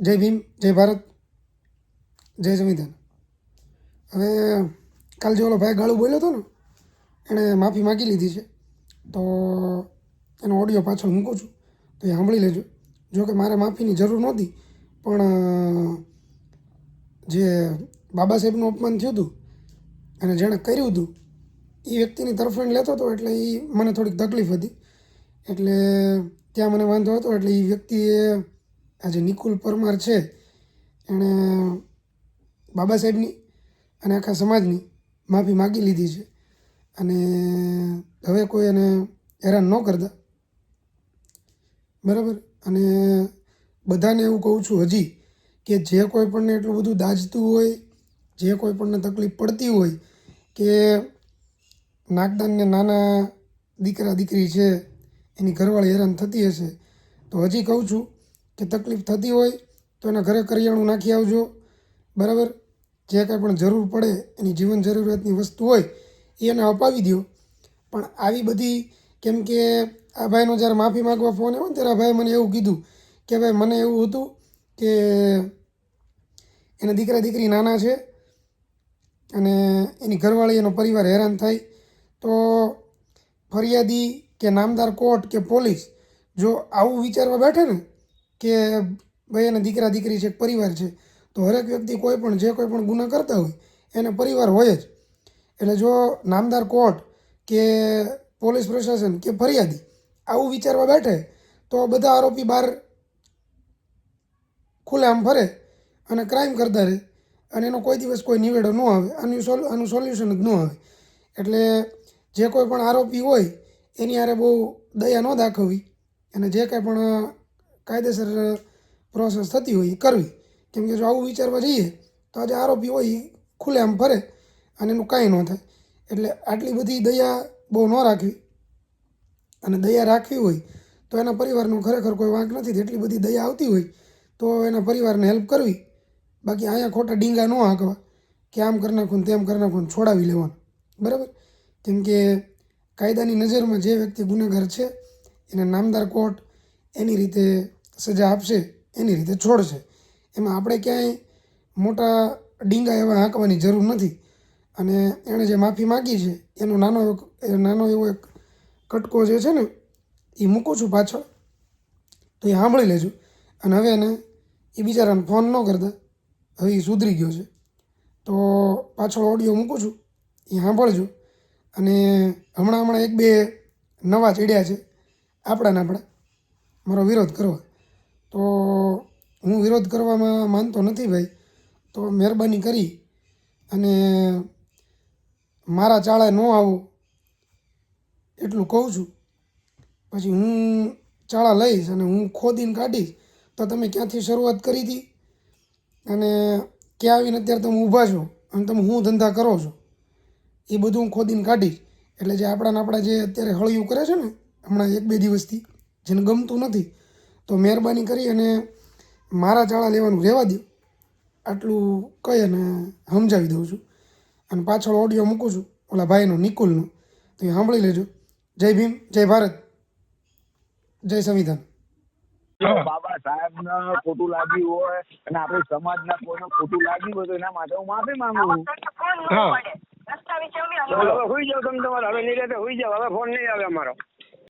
જય ભીમ, જય ભારત, જય સંવિધાન. હવે કાલ જે ઓલો ભાઈ ગાળું બોલ્યો હતો ને, એણે માફી માગી લીધી છે, તો એનો ઓડિયો પાછળ મૂકું છું, તો એ સાંભળી લેજો. જો કે મારે માફીની જરૂર નહોતી, પણ જે બાબા સાહેબનું અપમાન થયું હતું અને જેણે કર્યું હતું એ વ્યક્તિની તરફેણ લેતો હતો, એટલે એ મને થોડીક તકલીફ હતી. એટલે ત્યાં મને વાંધો હતો. એટલે એ વ્યક્તિએ આજે નિકુલ પરમાર છે, એણે બાબા સાહેબની અને આખા સમાજની માફી માગી લીધી છે. અને હવે કોઈ એને હેરાન ન કરતા, બરાબર. અને બધાને એવું કહું છું હજી કે જે કોઈ પણને એટલું બધું દાજતું હોય, જે કોઈ પણને તકલીફ પડતી હોય કે નાગદાનને નાના દીકરા દીકરી છે એની ઘરવાળી હેરાન થતી હશે, તો હજી કહું છું કે તકલીફ થતી હોય તો એના ઘરે કરિયાણું નાખી આવજો, બરાબર. જે કાંઈ પણ જરૂર પડે એની જીવન જરૂરિયાતની વસ્તુ હોય એ એને અપાવી દો. પણ આવી બધી, કેમ કે આ ભાઈનો જ્યારે માફી માગવા ફોન આવ્યો ને ત્યારે આ ભાઈએ મને એવું કીધું કે ભાઈ મને એવું હતું કે એના દીકરા દીકરી નાના છે અને એની ઘરવાળી એનો પરિવાર હેરાન થાય, તો ફરિયાદી કે નામદાર કોર્ટ કે પોલીસ જો આવું વિચારવા બેઠે ને કે ભાઈ એના દીકરા દીકરી છે, પરિવાર છે, તો હરેક વ્યક્તિ કોઈ પણ જે કોઈ પણ ગુના કરતા હોય એને પરિવાર હોય જ. એટલે જો નામદાર કોર્ટ કે પોલીસ પ્રશાસન કે ફરિયાદી આવું વિચારવા બેઠે તો બધા આરોપી બહાર ખુલ્લેઆમ ફરે અને ક્રાઇમ કરતા રહે અને એનો કોઈ દિવસ કોઈ નિવેડો ન આવે, આનું સોલ્યુશન જ ન આવે. એટલે જે કોઈ પણ આરોપી હોય એની હારે બહુ દયા ન દાખવવી અને જે કાંઈ પણ કાયદેસર પ્રોસેસ થતી હોય એ કરવી. કેમ કે જો આવું વિચારવા જઈએ તો આજે આરોપી હોય એ ખુલ્લેઆમ ફરે અને એનું કાંઈ ન થાય. એટલે આટલી બધી દયા બહુ ન રાખવી, અને દયા રાખવી હોય તો એના પરિવારનો ખરેખર કોઈ વાંક નથી. એટલી બધી દયા આવતી હોય તો એના પરિવારને હેલ્પ કરવી. બાકી અહીંયા ખોટા ડીંગા ન હાંકવા કે આમ કરી નાખું ને તેમ કરી નાખું ને છોડાવી લેવાનું, બરાબર. કેમ કે કાયદાની નજરમાં જે વ્યક્તિ ગુનેગાર છે એને નામદાર કોર્ટ એની રીતે સજા આપશે, એની રીતે છોડશે. એમાં આપણે ક્યાંય મોટા ડીંગા એવા હાંકવાની જરૂર નથી. અને એણે જે માફી માગી છે એનો નાનો એવો એક કટકો જે છે ને એ મૂકું છું પાછળ, તો એ સાંભળી લેજો. અને હવે એને એ બિચારાને ફોન ન કરતા, હવે એ સુધરી ગયો છે, તો પાછળ ઓડિયો મૂકું છું, એ સાંભળજો. અને હમણાં એક બે નવા ચડ્યા છે આપણા મારો વિરોધ કરવા, તો હું વિરોધ કરવામાં માનતો નથી ભાઈ. તો મહેરબાની કરી અને મારા ચાળે ન આવું એટલું કહું છું. પછી હું ચાળા લઈશ અને હું ખોદીને કાઢીશ તો તમે ક્યાંથી શરૂઆત કરી હતી અને ક્યાં આવીને અત્યારે તમે ઊભા છો અને તમે શું ધંધા કરો છો એ બધું હું ખોદીને કાઢીશ. એટલે જે આપણા જે અત્યારે હળિયું કરે છે ને હમણાં એક બે દિવસથી, જેને ગમતું નથી, તો મહેરબાની કરી અને મારા ચાળા લેવાનું રહેવા દો. આટલું કહી અને સમજાવી દઉં છું. અને પાછળ ઓડિયો મૂકું છું ઓલા ભાઈનો, નિકુલનો, તો એ સાંભળી લેજો. જય ભીમ, જય ભારત, જય સંવિધાન. બાબા સાહેબ ને ખોટું લાગ્યું હોય અને આપણી સમાજ ના કોઈને ખોટું લાગ્યું હોય તો એના માટે હું માફી માંગુ છું. હવે હુઈ જાવ તમે તમારે, હવે નિરાતે હુઈ જાવ, હવે ફોન નહીં આવે અમારો.